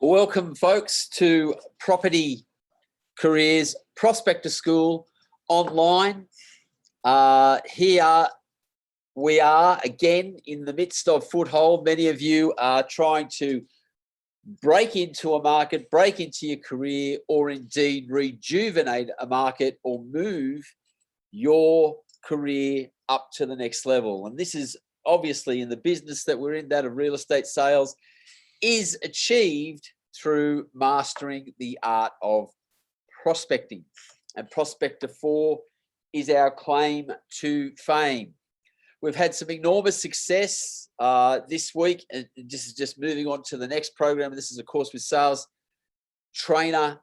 Welcome, folks, to Property Careers Prospector School online. Here we are again in the midst of foothold. Many of you are trying to break into a market, break into your career, or indeed rejuvenate a market or move your career up to the next level. And this is obviously in the business that we're in, that of real estate sales, is achieved through mastering the art of prospecting. And Prospector 4 is our claim to fame. We've had some enormous success this week, and this is just moving on to the next program. This is, of course, with Sales Trainer,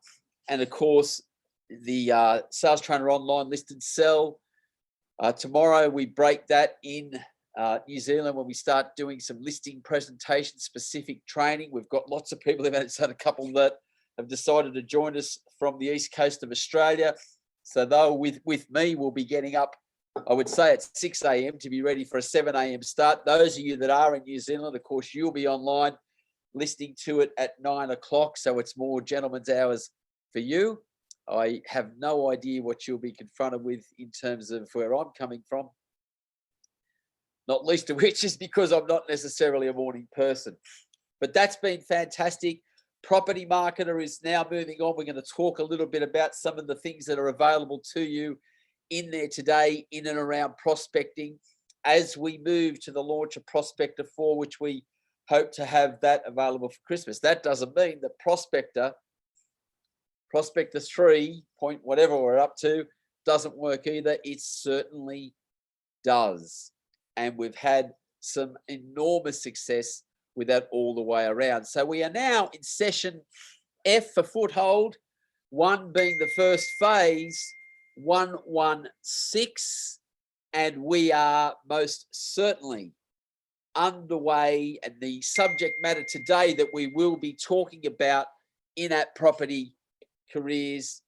and of course, the Sales Trainer Online List and Sell. Tomorrow, we break that in New Zealand when we start doing some listing presentation specific training. We've got lots of people. They've had a couple that have decided to join us from the east coast of Australia. So though with me, we'll be getting up, I would say, at 6 a.m. to be ready for a 7 a.m. start. Those of you that are in New Zealand, of course, you'll be online listening to it at 9 o'clock. So it's more gentlemen's hours for you. I have no idea what you'll be confronted with in terms of where I'm coming from. Not least of which is because I'm not necessarily a morning person. But that's been fantastic. Property Marketer is now moving on. We're going to talk a little bit about some of the things that are available to you in there today, in and around prospecting, as we move to the launch of Prospector 4, which we hope to have that available for Christmas. That doesn't mean that Prospector 3, point whatever we're up to, doesn't work either. It certainly does. And we've had some enormous success with that all the way around. So we are now in session F for foothold, 1 being the first phase, 116, and we are most certainly underway. And the subject matter today that we will be talking about in at Property Careers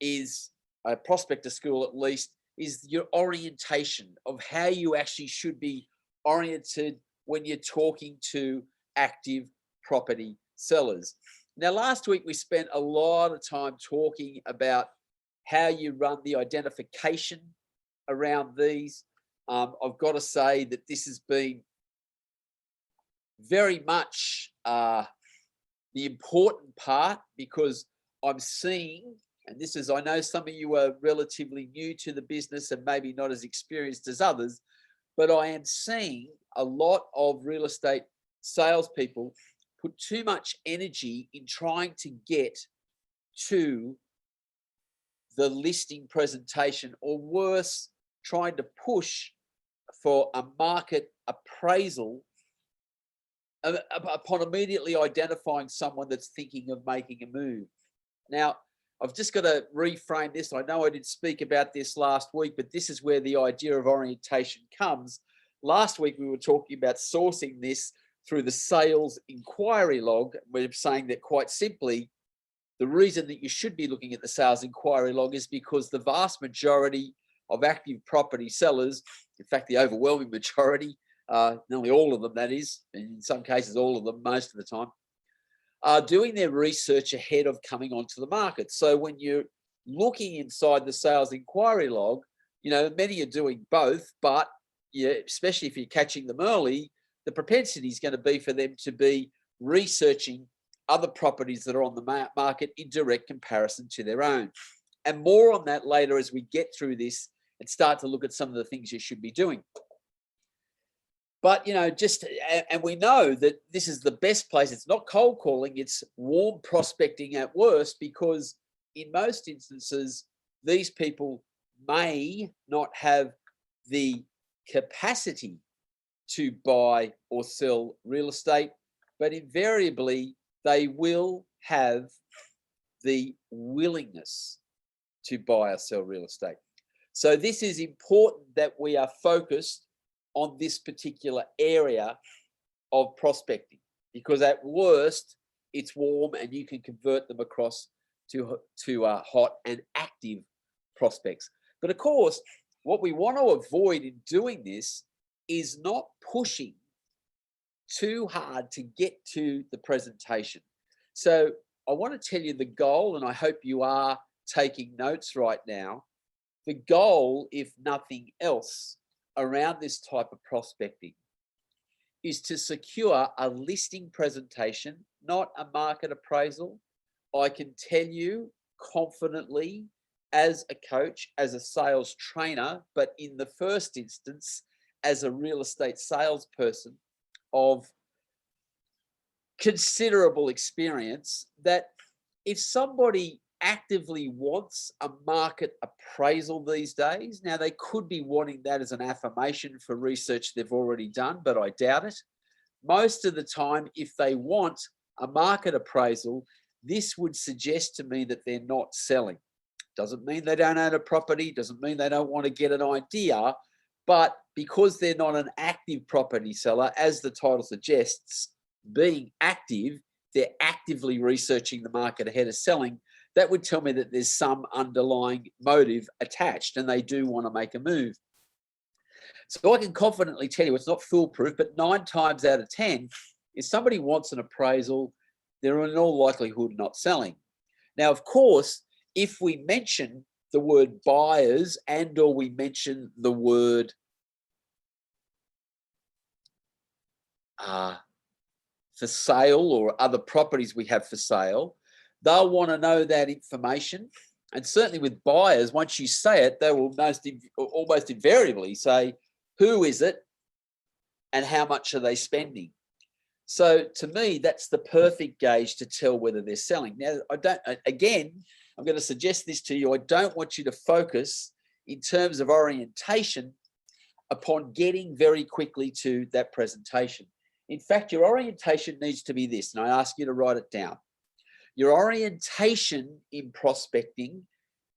is a prospector school, at least, is your orientation of how you actually should be oriented when you're talking to active property sellers. Now, last week we spent a lot of time talking about how you run the identification around these. I've got to say that this has been very much the important part, because I'm seeing, and this is, I know some of you are relatively new to the business and maybe not as experienced as others, but I am seeing a lot of real estate salespeople put too much energy in trying to get to the listing presentation, or worse, trying to push for a market appraisal upon immediately identifying someone that's thinking of making a move. Now, I've just got to reframe this. I know I did speak about this last week, but this is where the idea of orientation comes. Last week, we were talking about sourcing this through the sales inquiry log. We're saying that quite simply, the reason that you should be looking at the sales inquiry log is because the vast majority of active property sellers, in fact, the overwhelming majority, nearly all of them, that is, and in some cases, all of them, most of the time, are doing their research ahead of coming onto the market. So when you're looking inside the sales inquiry log, you know, many are doing both, but yeah, especially if you're catching them early, the propensity is going to be for them to be researching other properties that are on the market in direct comparison to their own. And more on that later as we get through this and start to look at some of the things you should be doing. But, you know, and we know that this is the best place. It's not cold calling, it's warm prospecting at worst, because in most instances, these people may not have the capacity to buy or sell real estate, but invariably they will have the willingness to buy or sell real estate. So this is important that we are focused on this particular area of prospecting, because at worst it's warm and you can convert them across to hot and active prospects. But of course, what we want to avoid in doing this is not pushing too hard to get to the presentation. So I want to tell you the goal, and I hope you are taking notes right now. The goal, if nothing else, around this type of prospecting is to secure a listing presentation, not a market appraisal. I can tell you confidently as a coach, as a sales trainer, but in the first instance, as a real estate salesperson of considerable experience, that if somebody actively wants a market appraisal these days, now they could be wanting that as an affirmation for research they've already done, but I doubt it. Most of the time, if they want a market appraisal, this would suggest to me that they're not selling. Doesn't mean they don't own a property, doesn't mean they don't want to get an idea, but because they're not an active property seller, as the title suggests, being active, they're actively researching the market ahead of selling. That would tell me that there's some underlying motive attached and they do want to make a move. So I can confidently tell you it's not foolproof, but 9 times out of 10, if somebody wants an appraisal, they're in all likelihood not selling. Now, of course, if we mention the word buyers and or we mention the word for sale or other properties we have for sale, they'll want to know that information. And certainly with buyers, once you say it, they will almost invariably say, who is it and how much are they spending? So to me, that's the perfect gauge to tell whether they're selling. Now, again, I'm going to suggest this to you. I don't want you to focus in terms of orientation upon getting very quickly to that presentation. In fact, your orientation needs to be this, and I ask you to write it down. Your orientation in prospecting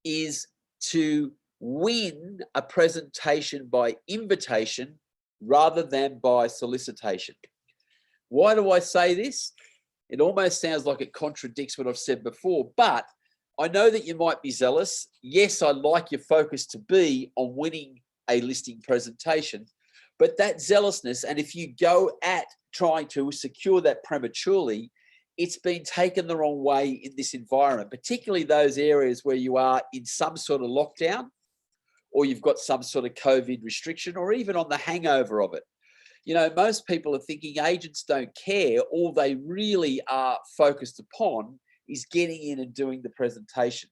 is to win a presentation by invitation rather than by solicitation. Why do I say this? It almost sounds like it contradicts what I've said before, but I know that you might be zealous. Yes, I like your focus to be on winning a listing presentation, but that zealousness, and if you go at trying to secure that prematurely, it's been taken the wrong way in this environment, particularly those areas where you are in some sort of lockdown or you've got some sort of COVID restriction or even on the hangover of it. You know, most people are thinking agents don't care. All they really are focused upon is getting in and doing the presentation.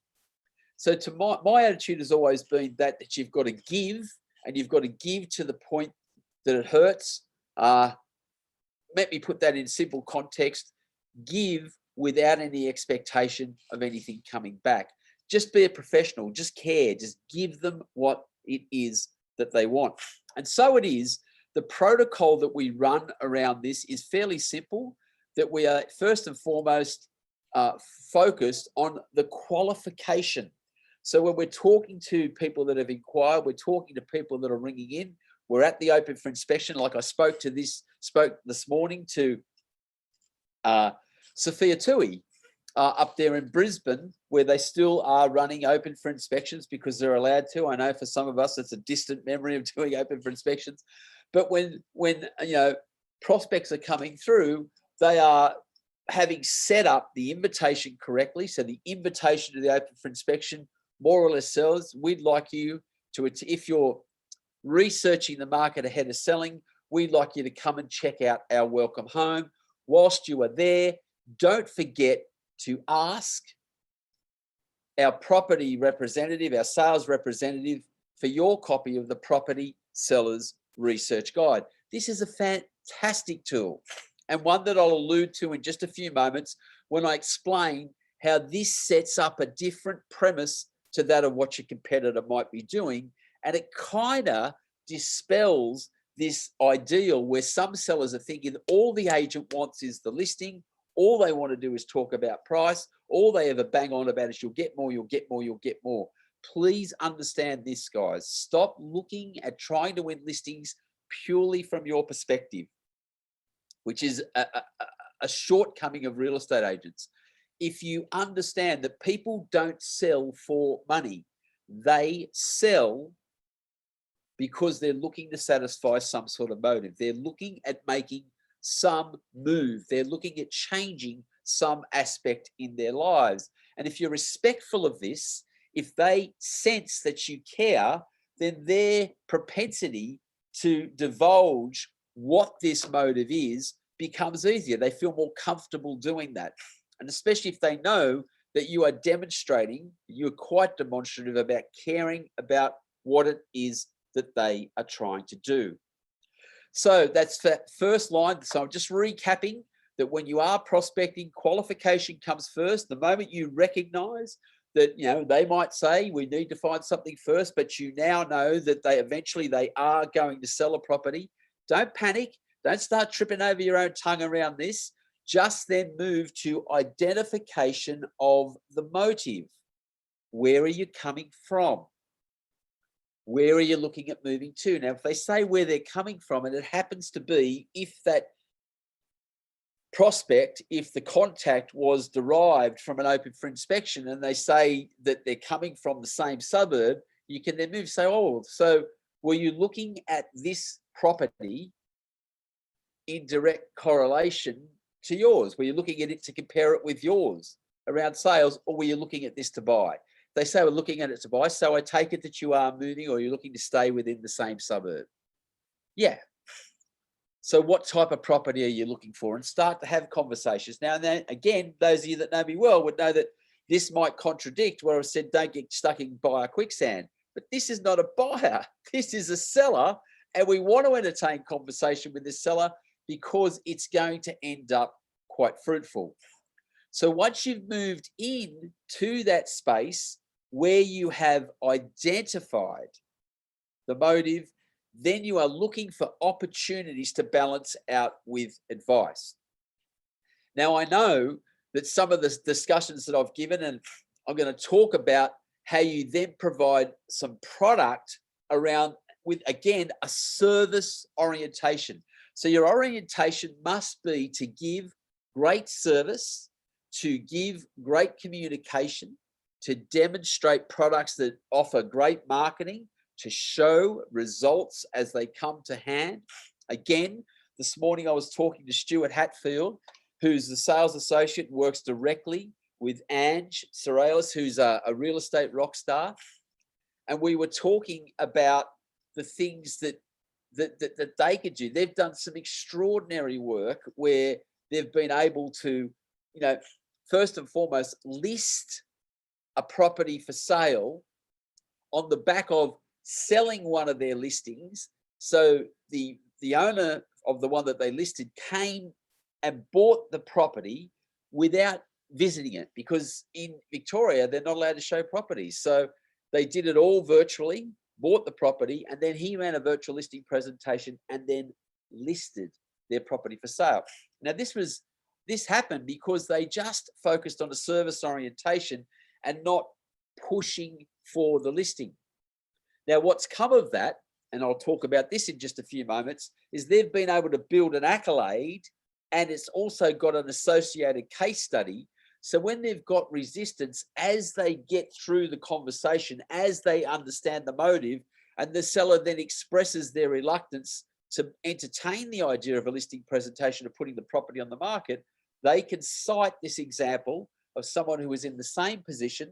So to my attitude has always been that you've got to give, and you've got to give to the point that it hurts. Let me put that in simple context. Give without any expectation of anything coming back. Just be a professional, just care, just give them what it is that they want. And so it is. The protocol that we run around this is fairly simple, that we are first and foremost focused on the qualification. So when we're talking to people that have inquired, we're talking to people that are ringing in, we're at the open for inspection. Like I spoke this morning to Sophia Tui up there in Brisbane, where they still are running open for inspections because they're allowed to. I know for some of us it's a distant memory of doing open for inspections. But when you know prospects are coming through, they are having set up the invitation correctly. So the invitation to the open for inspection more or less says, we'd like you to, if you're researching the market ahead of selling, we'd like you to come and check out our welcome home. Whilst you are there, don't forget to ask our property representative, our sales representative, for your copy of the property seller's research guide. This is a fantastic tool, and one that I'll allude to in just a few moments when I explain how this sets up a different premise to that of what your competitor might be doing. And it kind of dispels this ideal where some sellers are thinking all the agent wants is the listing. All they want to do is talk about price. All they ever bang on about is you'll get more, you'll get more, you'll get more. Please understand this, guys. Stop looking at trying to win listings purely from your perspective, which is a shortcoming of real estate agents. If you understand that people don't sell for money, they sell because they're looking to satisfy some sort of motive. They're looking at making some move. They're looking at changing some aspect in their lives. And if you're respectful of this, if they sense that you care, then their propensity to divulge what this motive is becomes easier. They feel more comfortable doing that. And especially if they know that you are demonstrating, you're quite demonstrative about caring about what it is that they are trying to do. So that's that first line. So I'm just recapping that when you are prospecting, qualification comes first. The moment you recognize that, you know, they might say we need to find something first, but you now know that they eventually are going to sell a property. Don't panic. Don't start tripping over your own tongue around this. Just then move to identification of the motive. Where are you coming from? Where are you looking at moving to? Now, if they say where they're coming from, and it happens to be if that prospect, if the contact was derived from an open for inspection, and they say that they're coming from the same suburb, you can then move, say, oh, so were you looking at this property in direct correlation to yours? Were you looking at it to compare it with yours around sales, or were you looking at this to buy? They say we're looking at it to buy, so I take it that you are moving, or you're looking to stay within the same suburb. Yeah. So what type of property are you looking for? And start to have conversations. Now, again, those of you that know me well would know that this might contradict where I said don't get stuck in buyer quicksand. But this is not a buyer. This is a seller, and we want to entertain conversation with this seller because it's going to end up quite fruitful. So once you've moved in to that space where you have identified the motive, then you are looking for opportunities to balance out with advice. Now, I know that some of the discussions that I've given, and I'm going to talk about how you then provide some product around with, again, a service orientation. So your orientation must be to give great service, to give great communication, to demonstrate products that offer great marketing, to show results as they come to hand. Again, this morning I was talking to Stuart Hatfield, who's the sales associate, works directly with Ange Sorales, who's a real estate rock star. And we were talking about the things that they could do. They've done some extraordinary work where they've been able to, you know, first and foremost, list a property for sale on the back of selling one of their listings. So the owner of the one that they listed came and bought the property without visiting it, because in Victoria, they're not allowed to show properties. So they did it all virtually, bought the property, and then he ran a virtual listing presentation and then listed their property for sale. Now, this happened because they just focused on a service orientation and not pushing for the listing. Now, what's come of that, and I'll talk about this in just a few moments, is they've been able to build an accolade, and it's also got an associated case study. So when they've got resistance, as they get through the conversation, as they understand the motive, and the seller then expresses their reluctance to entertain the idea of a listing presentation of putting the property on the market, they can cite this example of someone who was in the same position,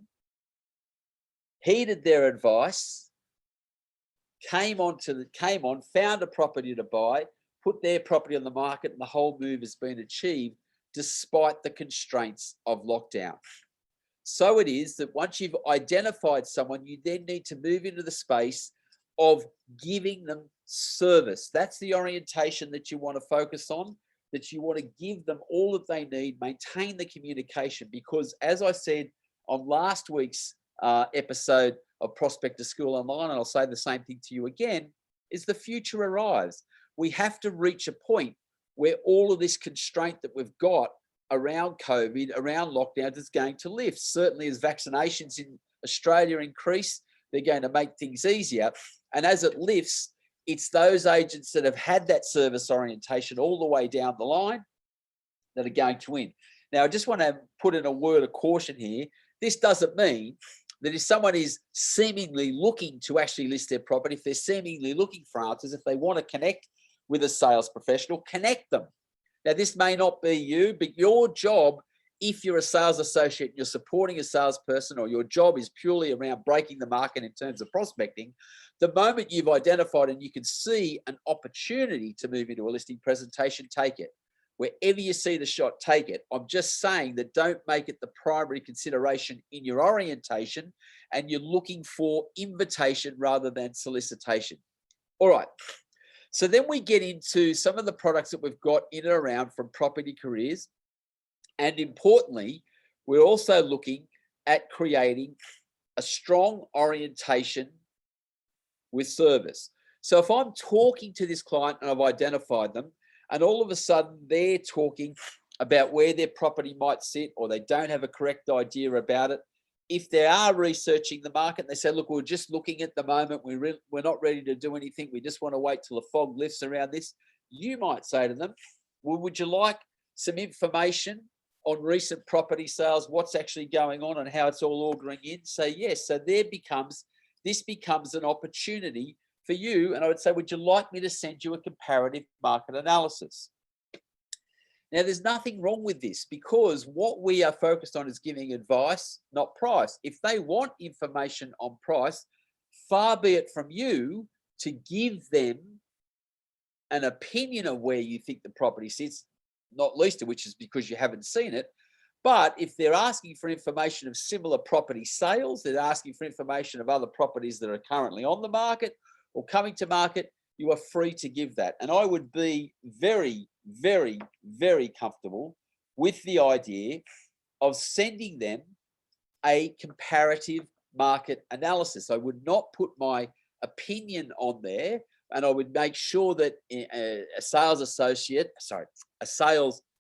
heeded their advice, came on, found a property to buy, put their property on the market, and the whole move has been achieved despite the constraints of lockdown. So it is that once you've identified someone, you then need to move into the space of giving them service. That's the orientation that you want to focus on, that you want to give them all that they need, maintain the communication, because as I said on last week's episode of Pröspector School Online, and I'll say the same thing to you again, is the future arrives. We have to reach a point where all of this constraint that we've got around COVID, around lockdowns, is going to lift. Certainly as vaccinations in Australia increase, they're going to make things easier. And as it lifts, it's those agents that have had that service orientation all the way down the line that are going to win. Now, I just want to put in a word of caution here. This doesn't mean that if someone is seemingly looking to actually list their property, if they're seemingly looking for answers, if they want to connect with a sales professional, connect them. Now, this may not be you, but your job if you're a sales associate, you're supporting a salesperson, or your job is purely around breaking the market in terms of prospecting, the moment you've identified and you can see an opportunity to move into a listing presentation, take it. Wherever you see the shot, take it. I'm just saying that don't make it the primary consideration in your orientation, and you're looking for invitation rather than solicitation. All right. So then we get into some of the products that we've got in and around from Property Careers. And importantly, we're also looking at creating a strong orientation with service. So if I'm talking to this client and I've identified them, and all of a sudden they're talking about where their property might sit, or they don't have a correct idea about it, if they are researching the market, they say, look, we're just looking at the moment, we're not ready to do anything, we just want to wait till the fog lifts around this, you might say to them, well, would you like some information on recent property sales, what's actually going on and how it's all ordering in? Say yes. So this becomes an opportunity for you. And I would say, would you like me to send you a comparative market analysis? Now, there's nothing wrong with this, because what we are focused on is giving advice, not price. If they want information on price, far be it from you to give them an opinion of where you think the property sits, not least of which is because you haven't seen it. But if they're asking for information of similar property sales, they're asking for information of other properties that are currently on the market or coming to market, you are free to give that. And I would be very, very, very comfortable with the idea of sending them a comparative market analysis. I would not put my opinion on there, and I would make sure that a sales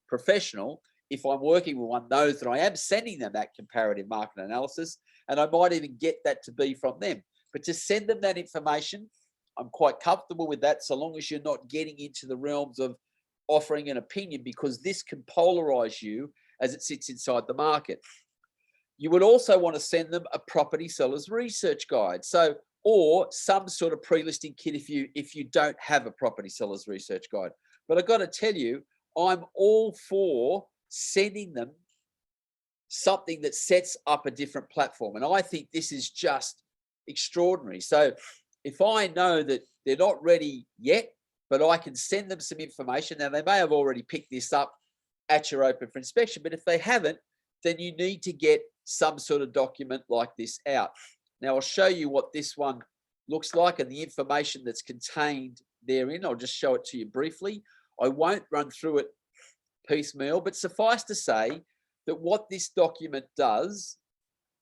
professional, if I'm working with one, knows that I am sending them that comparative market analysis, and I might even get that to be from them. But to send them that information, I'm quite comfortable with that, so long as you're not getting into the realms of offering an opinion, because this can polarize you as it sits inside the market. You would also want to send them a property seller's research guide, or some sort of pre-listing kit if you don't have a property seller's research guide. But I've got to tell you, I'm all for sending them something that sets up a different platform. And I think this is just extraordinary. So if I know that they're not ready yet, but I can send them some information. Now, they may have already picked this up at your open for inspection, but if they haven't, then you need to get some sort of document like this out. Now, I'll show you what this one looks like and the information that's contained therein. I'll just show it to you briefly. I won't run through it piecemeal, but suffice to say that what this document does,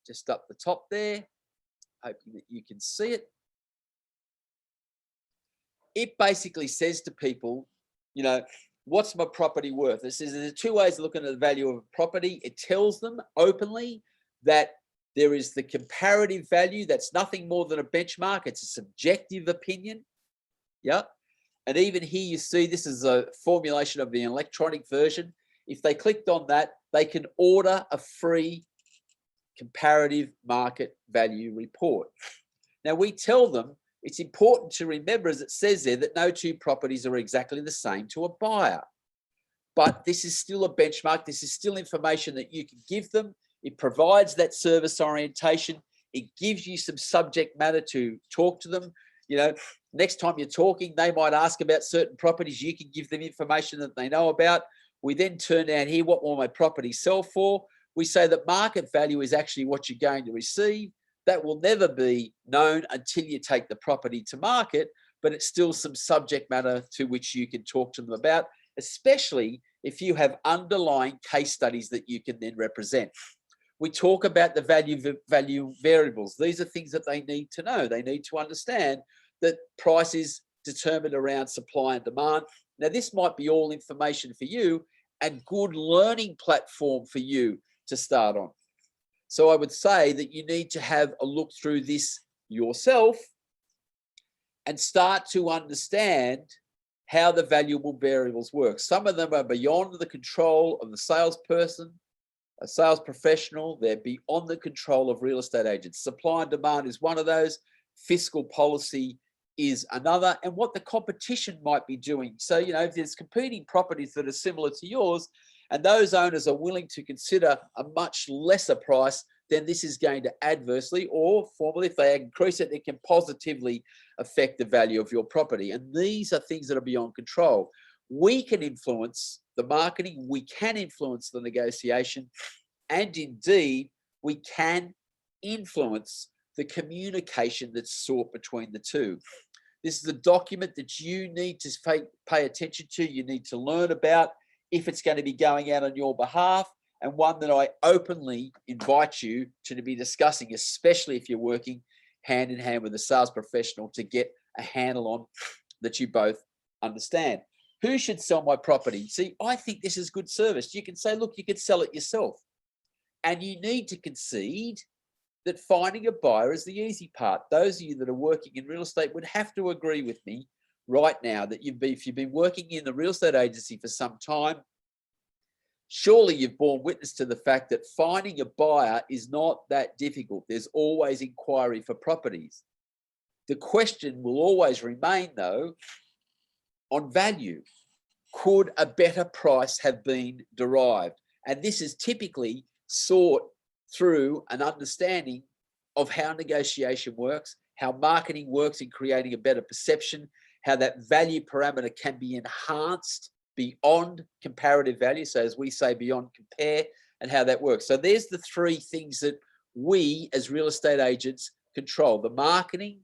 just up the top there, hoping that you can see it, it basically says to people, you know, what's my property worth? It says there's two ways of looking at the value of a property. It tells them openly that there is the comparative value. That's nothing more than a benchmark. It's a subjective opinion. Yeah. And even here you see this is a formulation of the electronic version. If they clicked on that, they can order a free comparative market value report. Now, we tell them it's important to remember, as it says there, that no two properties are exactly the same to a buyer. But this is still a benchmark. This is still information that you can give them. It provides that service orientation. It gives you some subject matter to talk to them. You know, next time you're talking, they might ask about certain properties. You can give them information that they know about. We then turn down here, what will my property sell for? We say that market value is actually what you're going to receive. That will never be known until you take the property to market, but it's still some subject matter to which you can talk to them about, especially if you have underlying case studies that you can then represent. We talk about the value variables. These are things that they need to know. They need to understand that price is determined around supply and demand. Now, this might be all information for you and good learning platform for you to start on. So I would say that you need to have a look through this yourself and start to understand how the valuable variables work. Some of them are beyond the control of the salesperson, a sales professional. They're beyond the control of real estate agents. Supply and demand is one of those. Fiscal policy is another, and what the competition might be doing. So, you know, if there's competing properties that are similar to yours and those owners are willing to consider a much lesser price, then this is going to adversely, or formally, if they increase it, it can positively affect the value of your property. And these are things that are beyond control. We can influence the marketing, we can influence the negotiation, and indeed, we can influence the communication that's sought between the two. This is a document that you need to pay attention to, you need to learn about if it's going to be going out on your behalf, and one that I openly invite you to be discussing, especially if you're working hand in hand with a sales professional to get a handle on that you both understand. Who should sell my property? See, I think this is good service. You can say, look, you could sell it yourself. And you need to concede that finding a buyer is the easy part. Those of you that are working in real estate would have to agree with me right now that if you've been working in the real estate agency for some time, surely you've borne witness to the fact that finding a buyer is not that difficult. There's always inquiry for properties. The question will always remain, though, on value. Could a better price have been derived? And this is typically sought through an understanding of how negotiation works, how marketing works in creating a better perception, how that value parameter can be enhanced beyond comparative value. So as we say, beyond compare, and how that works. So there's the three things that we as real estate agents control: the marketing,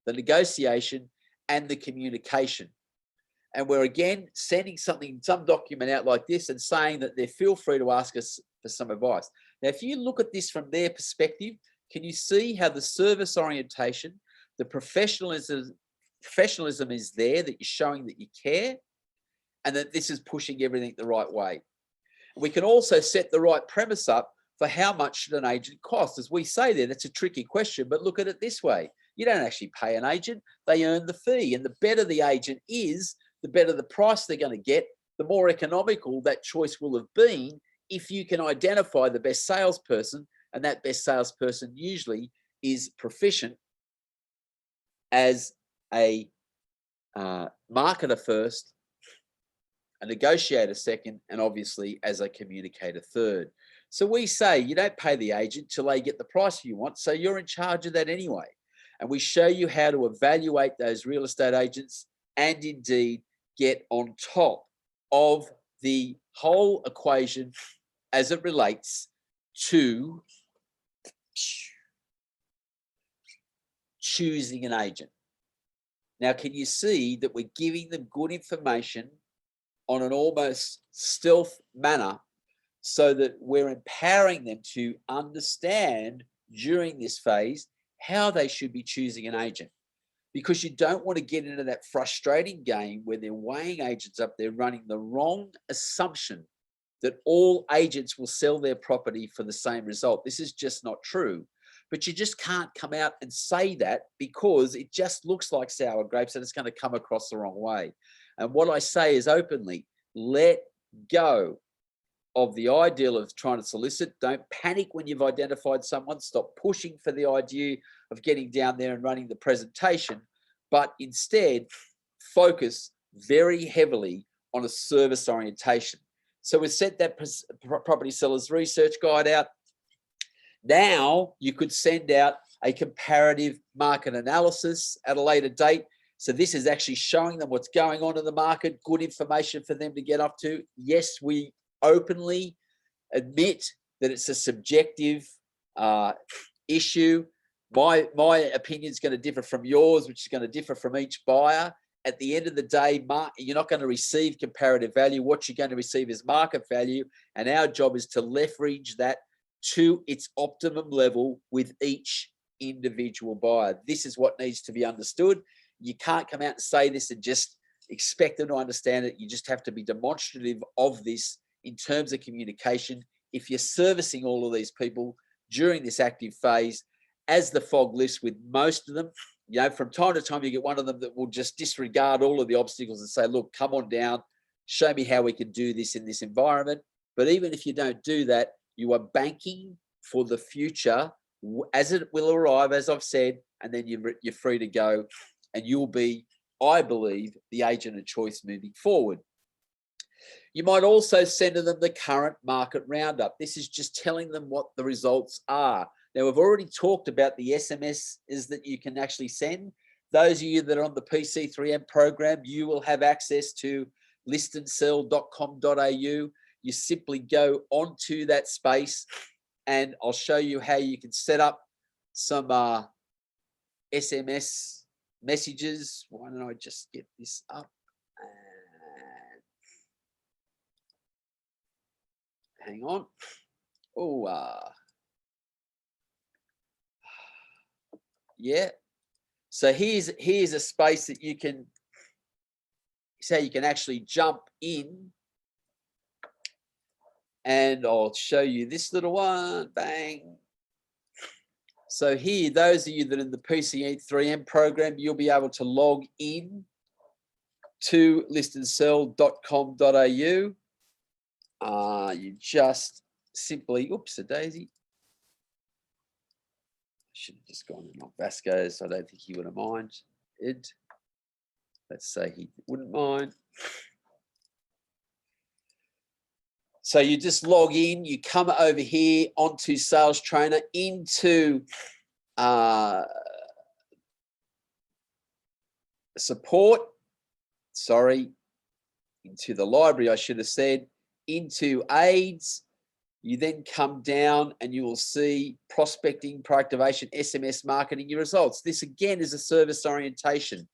the negotiation, and the communication. And we're again sending some document out like this and saying that they feel free to ask us for some advice. Now, if you look at this from their perspective, can you see how the service orientation, the professionalism is there, that you're showing that you care, and that this is pushing everything the right way? We can also set the right premise up for how much should an agent cost. As we say there, that's a tricky question, but look at it this way. You don't actually pay an agent, they earn the fee. And the better the agent is, the better the price they're going to get, the more economical that choice will have been if you can identify the best salesperson, and that best salesperson usually is proficient as a marketer first, a negotiator second, and obviously as a communicator third. So we say you don't pay the agent till they get the price you want, so you're in charge of that anyway. And we show you how to evaluate those real estate agents and indeed get on top of the whole equation as it relates to choosing an agent. Now, can you see that we're giving them good information on an almost stealth manner so that we're empowering them to understand during this phase how they should be choosing an agent? Because you don't want to get into that frustrating game where they're weighing agents up, they're running the wrong assumption that all agents will sell their property for the same result. This is just not true. But you just can't come out and say that, because it just looks like sour grapes and it's going to come across the wrong way. And what I say is openly, let go of the ideal of trying to solicit. Don't panic when you've identified someone. Stop pushing for the idea of getting down there and running the presentation, but instead focus very heavily on a service orientation. So we've set that property sellers research guide out. Now you could send out a comparative market analysis at a later date. So this is actually showing them what's going on in the market, good information for them to get up to. Yes, we openly admit that it's a subjective issue. My opinion is going to differ from yours, which is going to differ from each buyer. At the end of the day, you're not going to receive comparative value. What you're going to receive is market value. And our job is to leverage that to its optimum level with each individual buyer. This is what needs to be understood. You can't come out and say this and just expect them to understand it. You just have to be demonstrative of this in terms of communication. If you're servicing all of these people during this active phase, as the fog lifts with most of them, you know, from time to time you get one of them that will just disregard all of the obstacles and say, look, come on down, show me how we can do this in this environment. But even if you don't do that, you are banking for the future as it will arrive, as I've said, and then you're free to go, and you'll be, I believe, the agent of choice moving forward. You might also send to them the current market roundup. This is just telling them what the results are. Now, we've already talked about the SMSs that you can actually send. Those of you that are on the PC3M program, you will have access to listandsell.com.au. You simply go onto that space and I'll show you how you can set up some SMS messages. Why don't I just get this up? Hang on. Oh, yeah. So here's a space that you can actually jump in, and I'll show you this little one. Bang. So here, those of you that are in the PC3M program, you'll be able to log in to listandsell.com.au. You just simply, oops, a daisy. Should have just gone on Vasco, so I don't think he would have minded. Let's say he wouldn't mind. So you just log in, you come over here onto Sales Trainer, into support, into the library, I should have said, into aids. You then come down and you will see prospecting, proactivation, SMS marketing, your results. This again is a service orientation.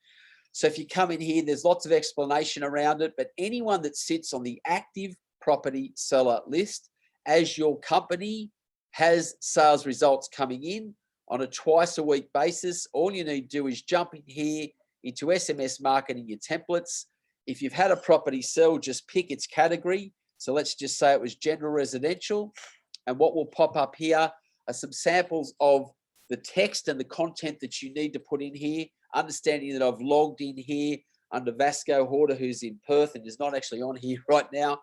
So if you come in here, there's lots of explanation around it, but anyone that sits on the active property seller list, as your company has sales results coming in on a twice a week basis, all you need to do is jump in here into SMS marketing, your templates. If you've had a property sell, just pick its category. So let's just say it was general residential. And what will pop up here are some samples of the text and the content that you need to put in here, understanding that I've logged in here under Vasco Horder, who's in Perth and is not actually on here right now,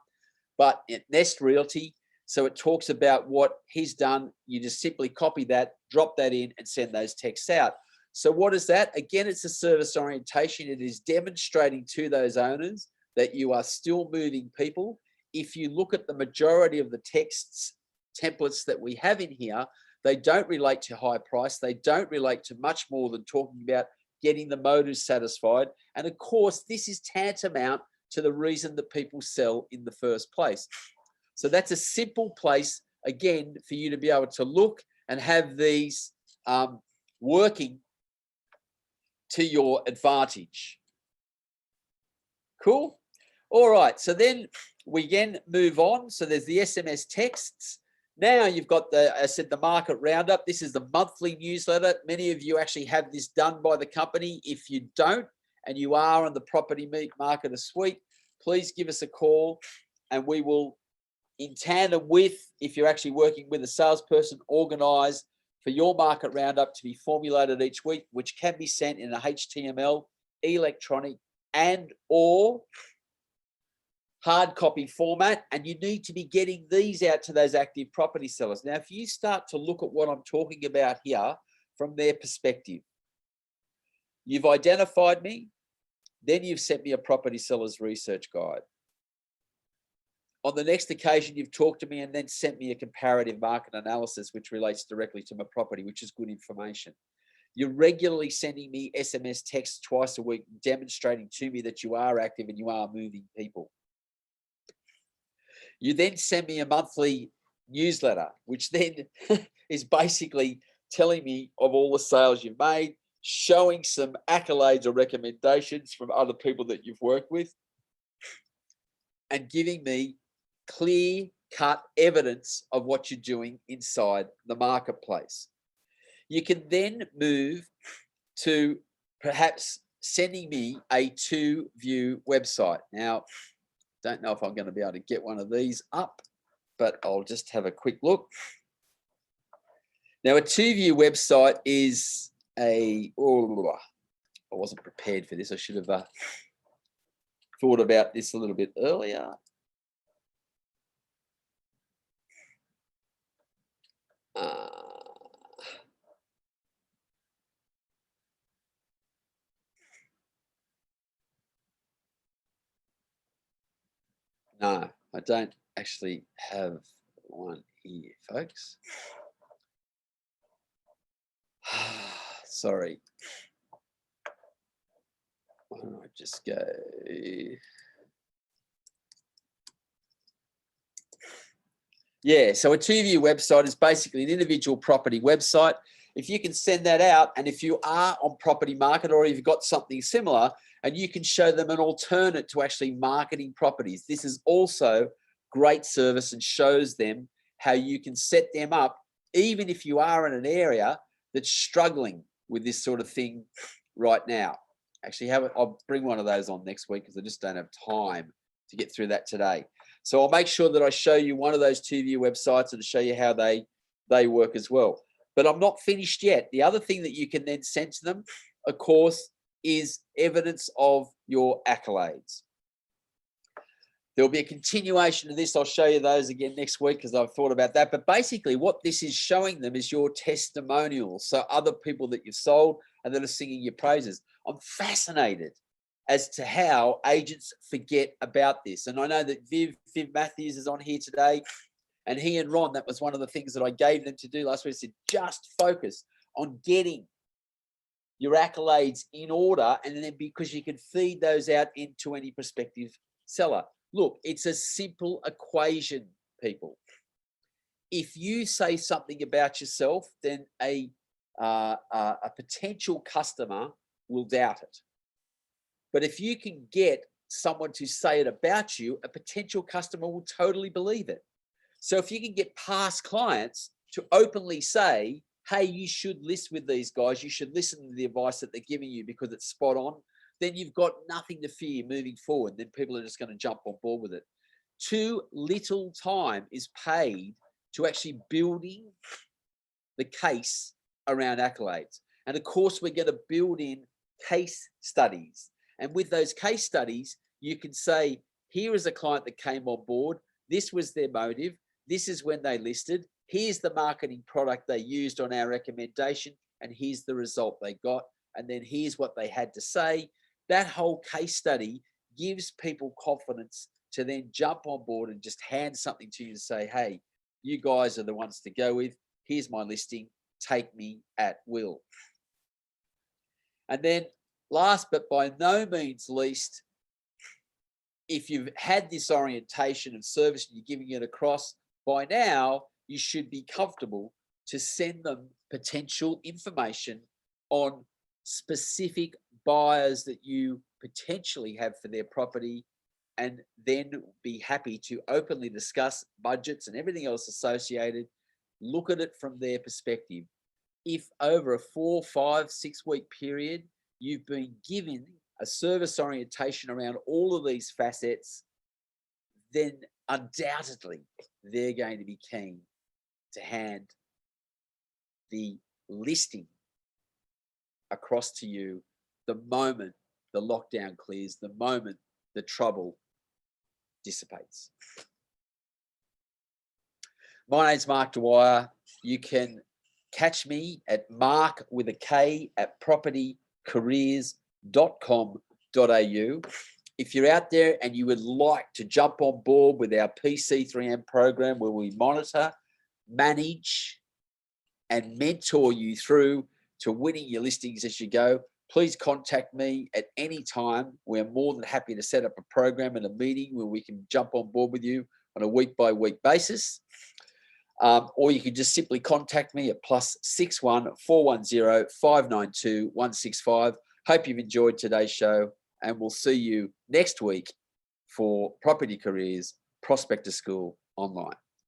but at Nest Realty. So it talks about what he's done. You just simply copy that, drop that in and send those texts out. So what is that? Again, it's a service orientation. It is demonstrating to those owners that you are still moving people. If you look at the majority of the texts, templates that we have in here, they don't relate to high price. They don't relate to much more than talking about getting the motives satisfied. And of course, this is tantamount to the reason that people sell in the first place. So that's a simple place, again, for you to be able to look and have these working to your advantage. Cool. All right. So then we again move on. So there's the SMS texts. Now you've got I said the market roundup. This is the monthly newsletter. Many of you actually have this done by the company. If you don't, and you are on the property marketer suite, please give us a call and we will, in tandem with, if you're actually working with a salesperson, organize for your market roundup to be formulated each week, which can be sent in a HTML, electronic, and or hard copy format. And you need to be getting these out to those active property sellers. Now, if you start to look at what I'm talking about here from their perspective, you've identified me, then you've sent me a property seller's research guide. On the next occasion, you've talked to me and then sent me a comparative market analysis, which relates directly to my property, which is good information. You're regularly sending me SMS texts twice a week, demonstrating to me that you are active and you are moving people. You then send me a monthly newsletter, which then is basically telling me of all the sales you've made, showing some accolades or recommendations from other people that you've worked with, and giving me clear-cut evidence of what you're doing inside the marketplace. You can then move to perhaps sending me a two-view website. Now, don't know if I'm going to be able to get one of these up, but I'll just have a quick look. Now, a two-view website is I wasn't prepared for this. I should have thought about this a little bit earlier. No, I don't actually have one here, folks. Sorry. Why don't I just go? Yeah, so a 2-view website is basically an individual property website. If you can send that out, and if you are on Property Market or you've got something similar, and you can show them an alternate to actually marketing properties, this is also great service and shows them how you can set them up, even if you are in an area that's struggling with this sort of thing right now. Actually, I'll bring one of those on next week because I just don't have time to get through that today. So I'll make sure that I show you one of those 2-view websites and show you how they work as well. But I'm not finished yet. The other thing that you can then send to them, of course, is evidence of your accolades. There'll be a continuation of this. I'll show you those again next week because I've thought about that. But basically what this is showing them is your testimonials. So other people that you've sold and that are singing your praises. I'm fascinated as to how agents forget about this. And I know that Viv Matthews is on here today, and he and Ron, that was one of the things that I gave them to do last week. I said, just focus on getting your accolades in order, and then because you can feed those out into any prospective seller. Look, it's a simple equation, people. If you say something about yourself, then a potential customer will doubt it. But if you can get someone to say it about you, a potential customer will totally believe it. So if you can get past clients to openly say, hey, you should list with these guys, you should listen to the advice that they're giving you because it's spot on, then you've got nothing to fear moving forward. Then people are just going to jump on board with it. Too little time is paid to actually building the case around accolades. And of course, we're going to build in case studies. And with those case studies, you can say, here is a client that came on board. This was their motive. This is when they listed. Here's the marketing product they used on our recommendation. And here's the result they got. And then here's what they had to say. That whole case study gives people confidence to then jump on board and just hand something to you and say, hey, you guys are the ones to go with. Here's my listing. Take me at will. And then last but by no means least, if you've had this orientation and service and you're giving it across, by now you should be comfortable to send them potential information on specific buyers that you potentially have for their property, and then be happy to openly discuss budgets and everything else associated. Look at it from their perspective. If over a 4, 5, 6 week period, you've been given a service orientation around all of these facets, then undoubtedly they're going to be keen to hand the listing across to you the moment the lockdown clears, the moment the trouble dissipates. My name's Mark Dwyer. You can catch me at Mark with a K at propertycareers.com.au. If you're out there and you would like to jump on board with our PC3M program where we monitor, manage, and mentor you through to winning your listings as you go, please contact me at any time. We're more than happy to set up a program and a meeting where we can jump on board with you on a week-by-week basis. Or you can just simply contact me at +61 410 592 165. Hope you've enjoyed today's show, and we'll see you next week for Property Careers Prospector School Online.